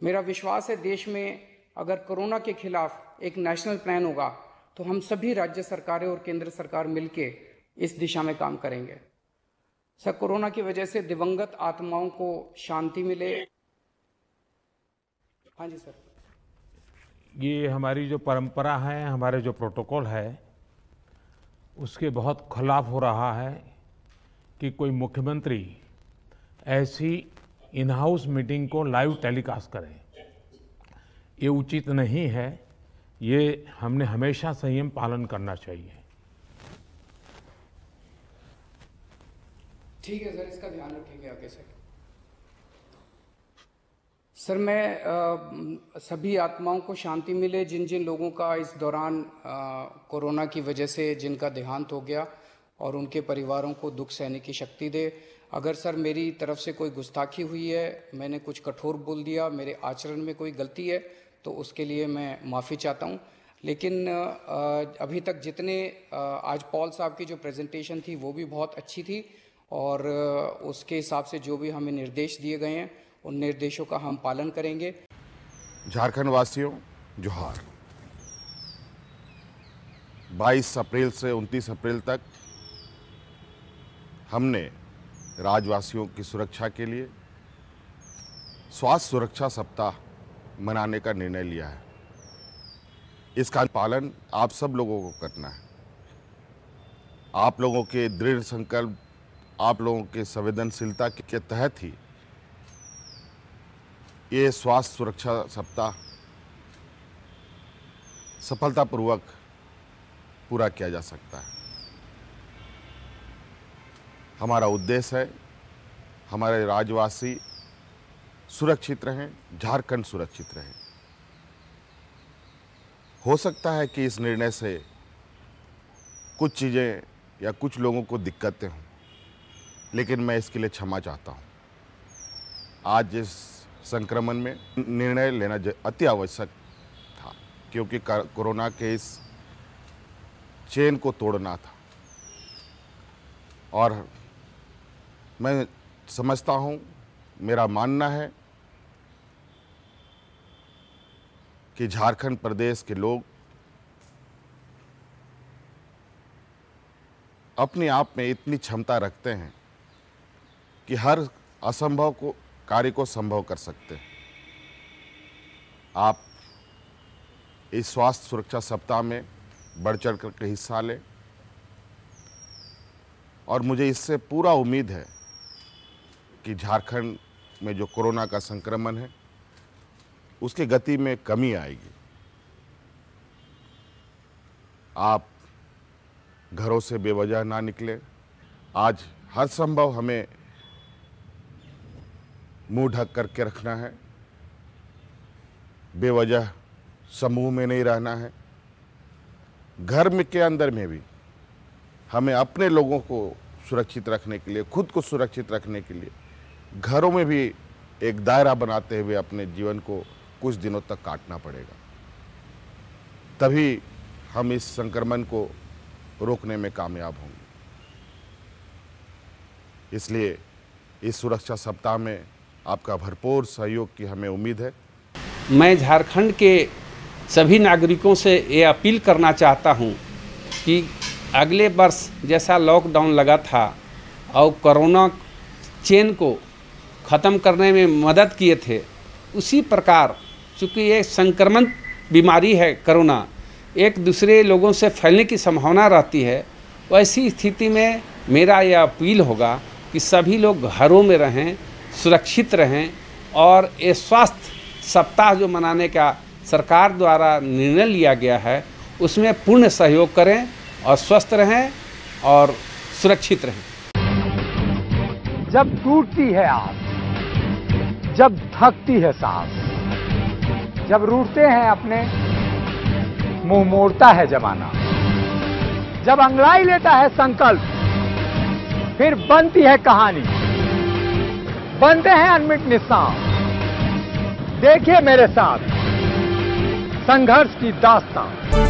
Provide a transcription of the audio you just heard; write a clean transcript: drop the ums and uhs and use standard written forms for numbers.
मेरा विश्वास है देश में अगर कोरोना के खिलाफ एक नेशनल प्लान होगा तो हम सभी राज्य सरकारें और केंद्र सरकार मिलके इस दिशा में काम करेंगे। सर, कोरोना की वजह से दिवंगत आत्माओं को शांति मिले। हाँ जी सर। ये हमारी जो परंपरा है, हमारे जो प्रोटोकॉल है, उसके बहुत खिलाफ हो रहा है कि कोई मुख्यमंत्री ऐसी इन हाउस मीटिंग को लाइव टेलीकास्ट करें। ये उचित नहीं है। ये हमने हमेशा संयम पालन करना चाहिए। ठीक है सर, इसका ध्यान रखेंगे आगे से। सर, मैं सभी आत्माओं को शांति मिले जिन जिन लोगों का इस दौरान कोरोना की वजह से जिनका देहांत हो गया, और उनके परिवारों को दुख सहने की शक्ति दे। अगर सर मेरी तरफ से कोई गुस्ताखी हुई है, मैंने कुछ कठोर बोल दिया, मेरे आचरण में कोई गलती है, तो उसके लिए मैं माफ़ी चाहता हूं। लेकिन अभी तक जितने आज पॉल साहब की जो प्रेजेंटेशन थी वो भी बहुत अच्छी थी, और उसके हिसाब से जो भी हमें निर्देश दिए गए हैं उन निर्देशों का हम पालन करेंगे। झारखंड वासियों जोहार। 22 अप्रैल से 29 अप्रैल तक हमने राज्यवासियों की सुरक्षा के लिए स्वास्थ्य सुरक्षा सप्ताह मनाने का निर्णय लिया है। इसका पालन आप सब लोगों को करना है। आप लोगों के दृढ़ संकल्प, आप लोगों के संवेदनशीलता के तहत ही ये स्वास्थ्य सुरक्षा सप्ताह सफलतापूर्वक पूरा किया जा सकता है। हमारा उद्देश्य है हमारे राज्यवासी सुरक्षित रहें, झारखंड सुरक्षित रहे। हो सकता है कि इस निर्णय से कुछ चीज़ें या कुछ लोगों को दिक्कतें हों, लेकिन मैं इसके लिए क्षमा चाहता हूं। आज इस संक्रमण में निर्णय लेना अति आवश्यक था, क्योंकि कोरोना के इस चेन को तोड़ना था। और मैं समझता हूं, मेरा मानना है कि झारखंड प्रदेश के लोग अपने आप में इतनी क्षमता रखते हैं कि हर असंभव को कार्य को संभव कर सकते हैं। आप इस स्वास्थ्य सुरक्षा सप्ताह में बढ़ चढ़ कर हिस्सा लें, और मुझे इससे पूरा उम्मीद है कि झारखंड में जो कोरोना का संक्रमण है उसकी गति में कमी आएगी। आप घरों से बेवजह ना निकलें। आज हर संभव हमें मुंह ढक करके रखना है, बेवजह समूह में नहीं रहना है। घर में के अंदर में भी हमें अपने लोगों को सुरक्षित रखने के लिए, खुद को सुरक्षित रखने के लिए घरों में भी एक दायरा बनाते हुए अपने जीवन को कुछ दिनों तक काटना पड़ेगा। तभी हम इस संक्रमण को रोकने में कामयाब होंगे। इसलिए इस सुरक्षा सप्ताह में आपका भरपूर सहयोग की हमें उम्मीद है। मैं झारखंड के सभी नागरिकों से ये अपील करना चाहता हूं कि अगले वर्ष जैसा लॉकडाउन लगा था और कोरोना चेन को ख़त्म करने में मदद किए थे, उसी प्रकार चूँकि ये संक्रमण बीमारी है कोरोना, एक दूसरे लोगों से फैलने की संभावना रहती है। वैसी स्थिति में मेरा यह अपील होगा कि सभी लोग घरों में रहें, सुरक्षित रहें, और ये स्वास्थ्य सप्ताह जो मनाने का सरकार द्वारा निर्णय लिया गया है उसमें पूर्ण सहयोग करें और स्वस्थ रहें और सुरक्षित रहें। जब टूटती है आस, जब थकती है सांस, जब रूठते हैं अपने, मुंह मोड़ता है जमाना, जब अंगड़ाई लेता है संकल्प, फिर बनती है कहानी, बनते हैं अनमिट निशान। देखिए मेरे साथ संघर्ष की दास्तान।